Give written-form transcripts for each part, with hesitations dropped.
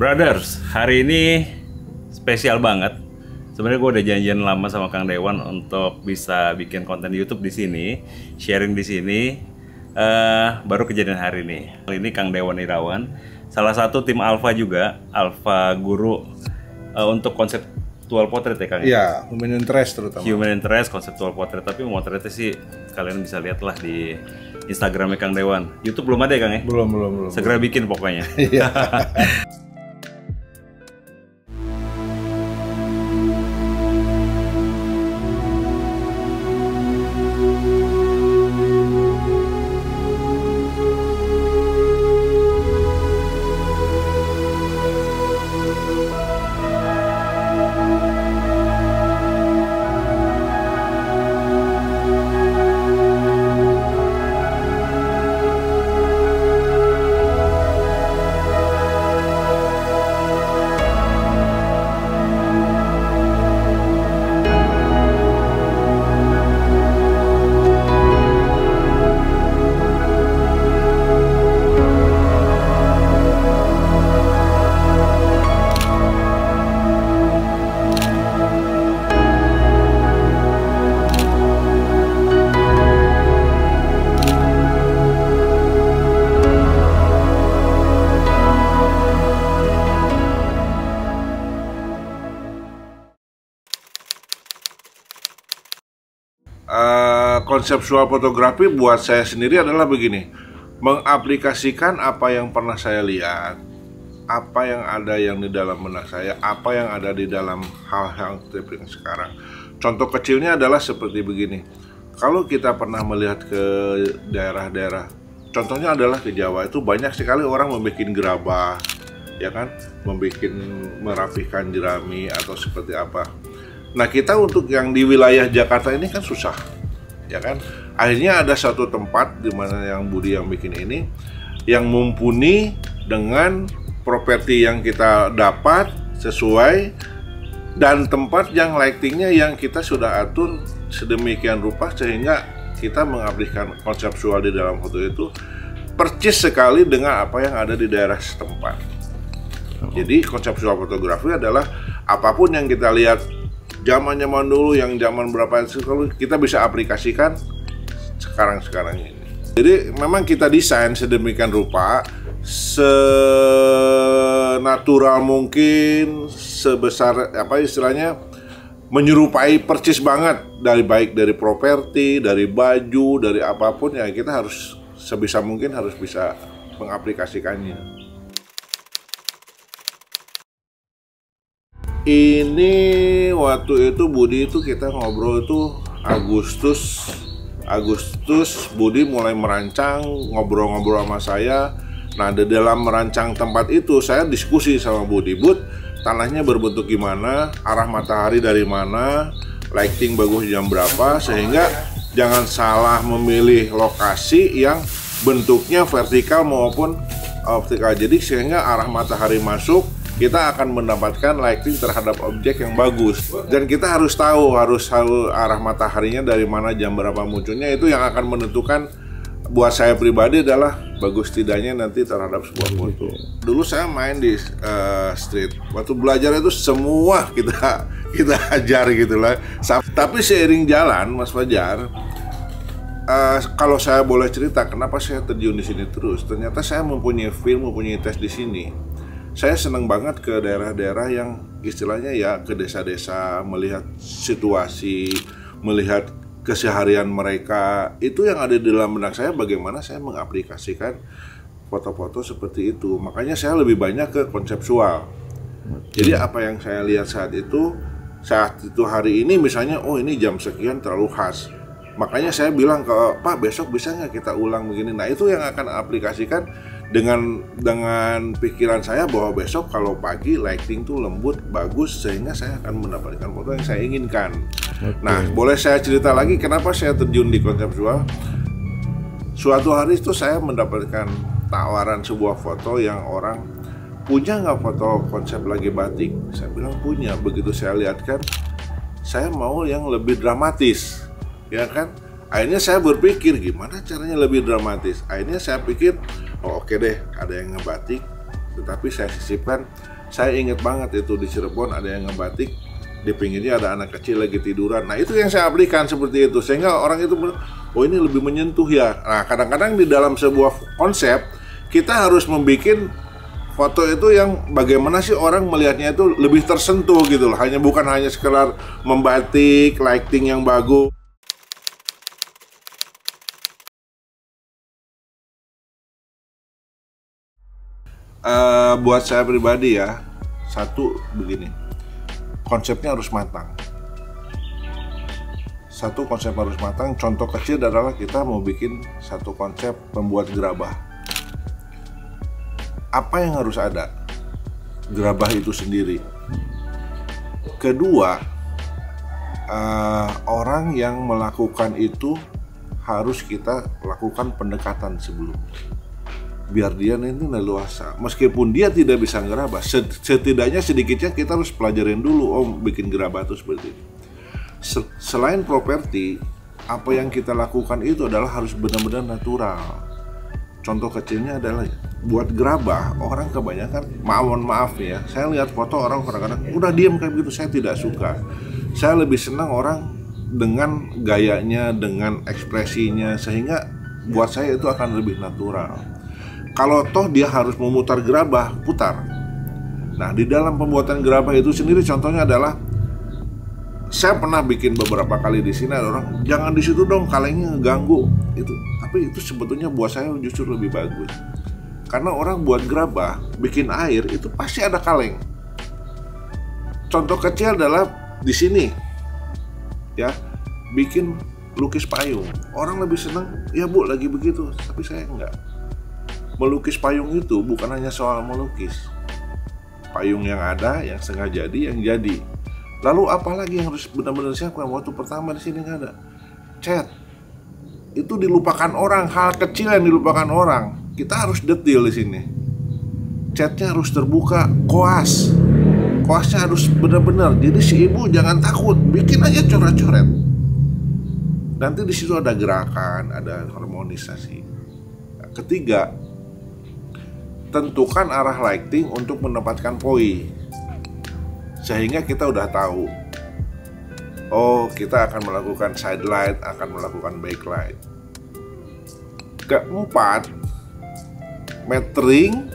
Brothers, hari ini spesial banget. Sebenarnya gue udah janjian lama sama Kang Dewan untuk bisa bikin konten di YouTube di sini, sharing di sini. Baru kejadian hari ini. Kali ini Kang Dewan Irawan, salah satu tim Alpha juga, Alpha Guru untuk konseptual portrait ya Kang? Iya, human interest terutama. Human interest, konseptual portrait. Tapi motretnya sih kalian bisa lihat lah di Instagramnya Kang Dewan. YouTube belum ada ya Kang ya? Belum. Segera bikin pokoknya. Iya. Konseptual fotografi buat saya sendiri adalah begini, mengaplikasikan apa yang pernah saya lihat, apa yang ada yang di dalam benak saya, apa yang ada di dalam hal-hal yang sekarang. Contoh kecilnya adalah seperti begini, kalau kita pernah melihat ke daerah-daerah, contohnya adalah ke Jawa, itu banyak sekali orang membuat gerabah, ya kan, merapikan jerami atau seperti apa. Nah, kita untuk yang di wilayah Jakarta ini kan susah, ya kan. Akhirnya ada satu tempat di mana yang Budi yang bikin ini yang mumpuni dengan properti yang kita dapat sesuai dan tempat yang lightingnya yang kita sudah atur sedemikian rupa sehingga kita mengaplikasikan konseptual di dalam foto itu percis sekali dengan apa yang ada di daerah setempat. Jadi konseptual fotografi adalah apapun yang kita lihat zaman dulu, yang zaman berapa itu kita bisa aplikasikan sekarang ini. Jadi memang kita desain sedemikian rupa, senatural mungkin, sebesar apa istilahnya, menyerupai percis banget baik dari properti, dari baju, dari apapun ya kita harus sebisa mungkin harus bisa mengaplikasikannya. Ini waktu itu Budi itu kita ngobrol itu Agustus Budi mulai merancang, ngobrol-ngobrol sama saya. Nah, di dalam merancang tempat itu saya diskusi sama Budi, tanahnya berbentuk gimana, arah matahari dari mana, lighting bagus jam berapa, sehingga jangan salah memilih lokasi yang bentuknya vertikal maupun optikal. Jadi sehingga arah matahari masuk, kita akan mendapatkan lighting terhadap objek yang bagus, dan kita harus tahu arah mataharinya dari mana, jam berapa munculnya. Itu yang akan menentukan buat saya pribadi adalah bagus tidaknya nanti terhadap sebuah foto. Dulu saya main di street, waktu belajar itu semua kita ajar gitulah. Tapi seiring jalan, Mas Fajar, kalau saya boleh cerita kenapa saya terjun di sini terus, ternyata saya mempunyai tes di sini. Saya senang banget ke daerah-daerah yang istilahnya ya ke desa-desa, melihat situasi, melihat keseharian mereka. Itu yang ada di dalam benak saya, bagaimana saya mengaplikasikan foto-foto seperti itu. Makanya saya lebih banyak ke konseptual. Jadi apa yang saya lihat saat itu hari ini misalnya, oh ini jam sekian terlalu khas. Makanya saya bilang ke Pak, besok bisa nggak kita ulang begini. Nah, itu yang akan aplikasikan dengan pikiran saya bahwa besok kalau pagi lighting tuh lembut, bagus, sehingga saya akan mendapatkan foto yang saya inginkan. Nah, boleh saya cerita lagi kenapa saya terjun di konseptual? Suatu hari itu saya mendapatkan tawaran sebuah foto yang orang, punya nggak foto konsep lagi batik? Saya bilang punya. Begitu saya lihat kan, saya mau yang lebih dramatis, ya kan? Akhirnya saya berpikir gimana caranya lebih dramatis. Akhirnya saya pikir, oh oke deh, ada yang ngebatik Tetapi saya sisipkan, saya ingat banget itu di Cirebon ada yang ngebatik, di pinggirnya ada anak kecil lagi tiduran. Nah itu yang saya aplikan seperti itu, sehingga orang itu oh ini lebih menyentuh ya. Nah kadang-kadang di dalam sebuah konsep kita harus membuat foto itu yang bagaimana sih orang melihatnya itu lebih tersentuh gitu loh. Bukan hanya sekedar membatik, lighting yang bagus. Buat saya pribadi ya, satu begini, konsepnya harus matang. Satu konsep harus matang. Contoh kecil adalah kita mau bikin satu konsep membuat gerabah. Apa yang harus ada? Gerabah itu sendiri. Kedua, orang yang melakukan itu harus kita lakukan pendekatan sebelum, biar dia nanti leluasa. Meskipun dia tidak bisa ngerabah, setidaknya sedikitnya kita harus pelajarin dulu. Oh, bikin gerabah itu seperti ini. Selain properti, apa yang kita lakukan itu adalah harus benar-benar natural. Contoh kecilnya adalah buat gerabah, orang kebanyakan, maaf ya, saya lihat foto orang kadang-kadang udah diem kayak begitu, saya tidak suka. Saya lebih senang orang dengan gayanya, dengan ekspresinya, sehingga buat saya itu akan lebih natural. Kalau toh dia harus memutar gerabah, putar. Nah di dalam pembuatan gerabah itu sendiri contohnya adalah, saya pernah bikin beberapa kali di sini, ada orang jangan di situ dong, kalengnya ngeganggu itu. Tapi itu sebetulnya buat saya justru lebih bagus. Karena orang buat gerabah, bikin air itu pasti ada kaleng. Contoh kecil adalah di sini, ya, bikin lukis payung. Orang lebih senang, ya bu lagi begitu, tapi saya enggak. Melukis payung itu bukan hanya soal melukis. Payung yang ada, yang setengah jadi, yang jadi. Lalu apalagi yang harus benar-benar siapkan? Waktu pertama di sini nggak ada cat. Itu dilupakan orang, hal kecil yang dilupakan orang. Kita harus detail di sini. Catnya harus terbuka, koas. Koasnya harus benar-benar. Jadi si ibu jangan takut, bikin aja coret-coret. Nanti di situ ada gerakan, ada harmonisasi. Ketiga, tentukan arah lighting untuk mendapatkan poin. Sehingga kita udah tahu, oh kita akan melakukan side light, akan melakukan backlight. Keempat, metering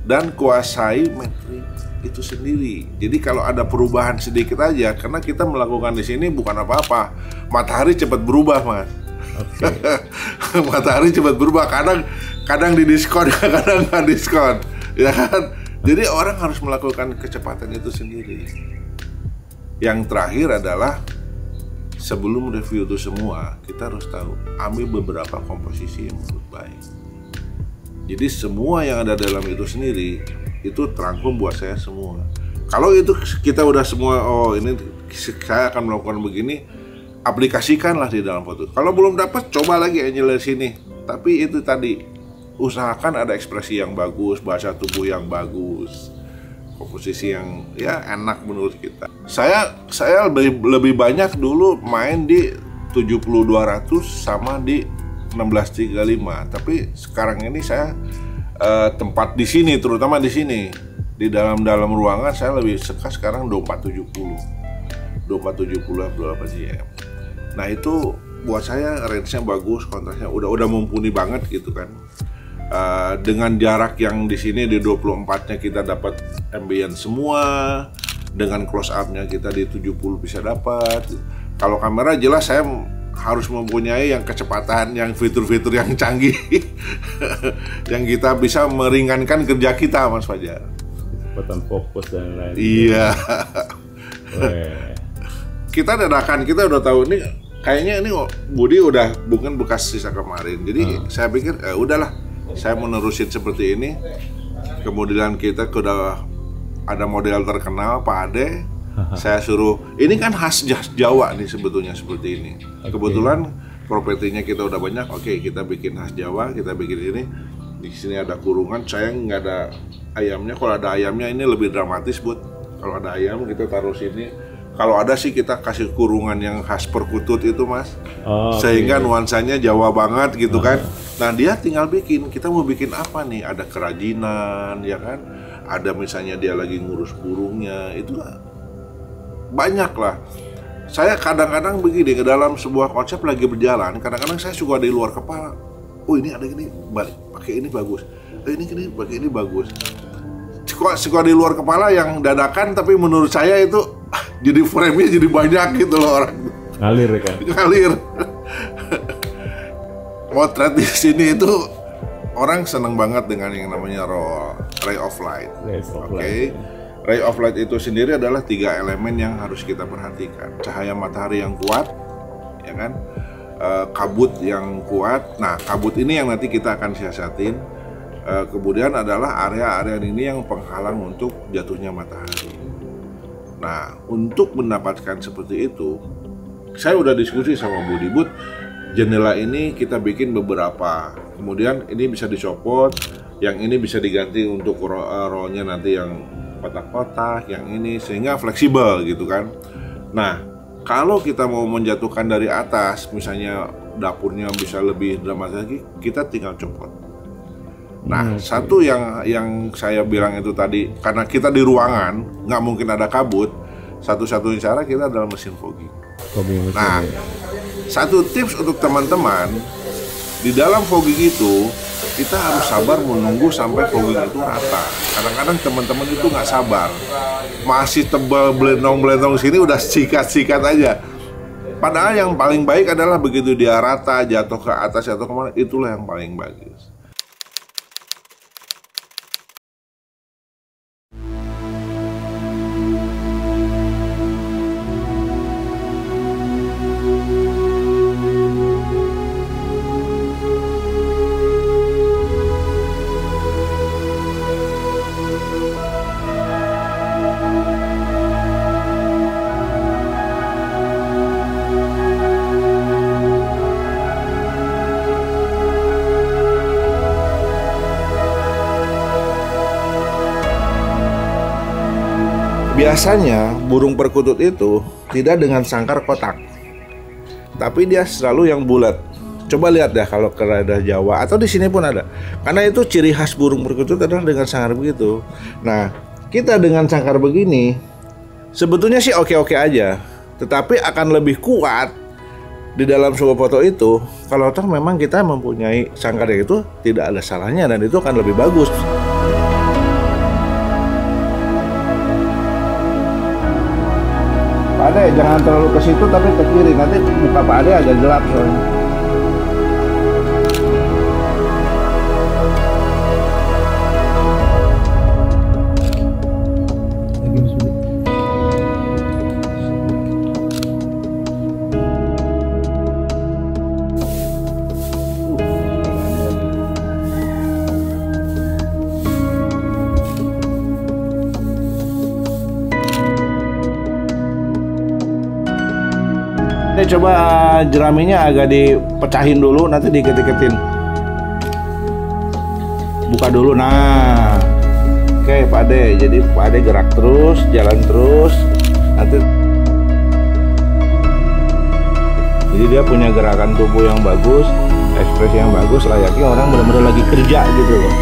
dan kuasai metering itu sendiri. Jadi kalau ada perubahan sedikit aja, karena kita melakukan di sini bukan apa-apa. Matahari cepat berubah, Mas. Okay. Matahari cepat berubah. Kadang di diskon, kadang nggak diskon, ya kan? Jadi orang harus melakukan kecepatan itu sendiri. Yang terakhir adalah sebelum review itu semua, kita harus tahu, ambil beberapa komposisi yang menurut baik. Jadi semua yang ada dalam itu sendiri, itu terangkum buat saya semua. Kalau itu kita udah semua, oh ini saya akan melakukan begini, aplikasikanlah di dalam foto. Kalau belum dapat, coba lagi angel dari sini. Tapi itu tadi, usahakan ada ekspresi yang bagus, bahasa tubuh yang bagus, komposisi yang ya enak menurut kita. Saya lebih banyak dulu main di 70-200 sama di 16-35. Tapi sekarang ini saya tempat di sini, terutama di sini, di dalam ruangan saya lebih suka sekarang 24-70, 24-70 jam. Nah itu buat saya range-nya bagus, kontrasnya udah mumpuni banget gitu kan. Dengan jarak yang di sini di 24-nya kita dapat ambient semua, dengan close up-nya kita di 70 bisa dapat. Kalau kamera jelas saya harus mempunyai yang kecepatan, yang fitur-fitur yang canggih yang kita bisa meringankan kerja kita, Mas Fajar. Kecepatan fokus dan lain-lain. Iya. Kita dadakan, kita udah tahu ini kayaknya ini Budi udah bukan bekas sisa kemarin. Jadi saya pikir udahlah, saya menerusin seperti ini. Kemudian kita udah ada model terkenal Pak Ade. Saya suruh, ini kan khas Jawa nih sebetulnya seperti ini. Kebetulan propertinya kita udah banyak. Oke, kita bikin khas Jawa, kita bikin ini. Di sini ada kurungan, saya nggak ada ayamnya. Kalau ada ayamnya ini lebih dramatis, Bud. Kalau ada ayam kita taruh sini. Kalau ada sih kita kasih kurungan yang khas perkutut itu, Mas. Oh, sehingga nuansanya Jawa banget gitu kan. Nah, dia tinggal bikin, kita mau bikin apa nih? Ada kerajinan, ya kan? Ada misalnya dia lagi ngurus burungnya, itu banyak lah. Saya kadang-kadang begini, ke dalam sebuah konsep lagi berjalan, kadang-kadang saya suka di luar kepala. Oh, ini ada gini, balik, pakai ini bagus. Ini pakai ini bagus. Suka di luar kepala yang dadakan, tapi menurut saya itu jadi frame-nya jadi banyak gitu loh orang. Ngalir ya kan? Ngalir. Potret di sini itu orang seneng banget dengan yang namanya ray of light. Oke. Ray of light itu sendiri adalah 3 elemen yang harus kita perhatikan. Cahaya matahari yang kuat, ya kan? Kabut yang kuat. Nah, kabut ini yang nanti kita akan siasatin. Kemudian adalah area-area ini yang penghalang untuk jatuhnya matahari. Nah, untuk mendapatkan seperti itu, saya udah diskusi sama Budi, Bud, jendela ini kita bikin beberapa. Kemudian ini bisa dicopot, yang ini bisa diganti untuk rollnya nanti yang kotak-kotak, yang ini, sehingga fleksibel gitu kan. Nah, kalau kita mau menjatuhkan dari atas, misalnya dapurnya bisa lebih dramatis lagi, kita tinggal copot. Nah, satu yang saya bilang itu tadi, karena kita di ruangan, nggak mungkin ada kabut, satu-satunya cara kita adalah mesin fogging. Nah, satu tips untuk teman-teman, di dalam fogging itu, kita harus sabar menunggu sampai fogging itu rata. Kadang-kadang teman-teman itu nggak sabar, masih tebal belentong-belentong sini udah sikat-sikat aja. Padahal yang paling baik adalah begitu dia rata, jatuh ke atas atau kemana, itulah yang paling bagus. Biasanya burung perkutut itu tidak dengan sangkar kotak, tapi dia selalu yang bulat. Coba lihat deh kalau ke daerah Jawa atau di sini pun ada. Karena itu ciri khas burung perkutut adalah dengan sangkar begitu. Nah, kita dengan sangkar begini sebetulnya sih oke-oke aja, tetapi akan lebih kuat di dalam sebuah foto itu kalau toh memang kita mempunyai sangkar itu tidak ada salahnya dan itu akan lebih bagus. Pak Ade, jangan terlalu ke situ tapi ke kiri, nanti muka Pak Ade agak gelap soalnya. Ini coba jeraminya agak dipecahin dulu, nanti diketik-ketin. Buka dulu, nah. Oke, Pak Ade. Jadi Pak Ade gerak terus, jalan terus. Nanti. Jadi dia punya gerakan tubuh yang bagus, ekspresi yang bagus, layaknya orang benar-benar lagi kerja gitu loh.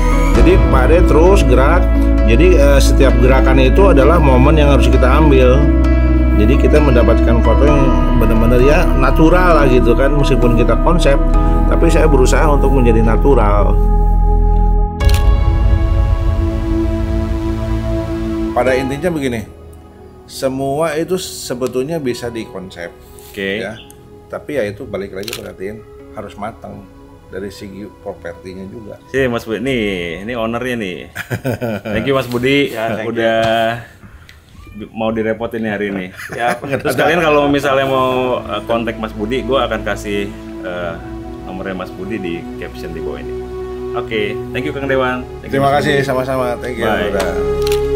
Jadi Pak Ade terus gerak. Jadi setiap gerakan itu adalah momen yang harus kita ambil. Jadi kita mendapatkan foto yang benar-benar ya natural lah gitu kan, meskipun kita konsep, tapi saya berusaha untuk menjadi natural. Pada intinya begini, semua itu sebetulnya bisa dikonsep, ya. Tapi ya itu balik lagi perhatiin harus matang dari segi propertinya juga. Sih Mas Budi, ini ownernya nih. Thank you Mas Budi, ya, udah mau direpotin nih hari ini. Ya, terus kalian kalau misalnya mau kontak Mas Budi, gue akan kasih nomornya Mas Budi di caption di bawah ini. Oke, thank you Kang Dewan. Terima kasih, sama-sama. Thank you.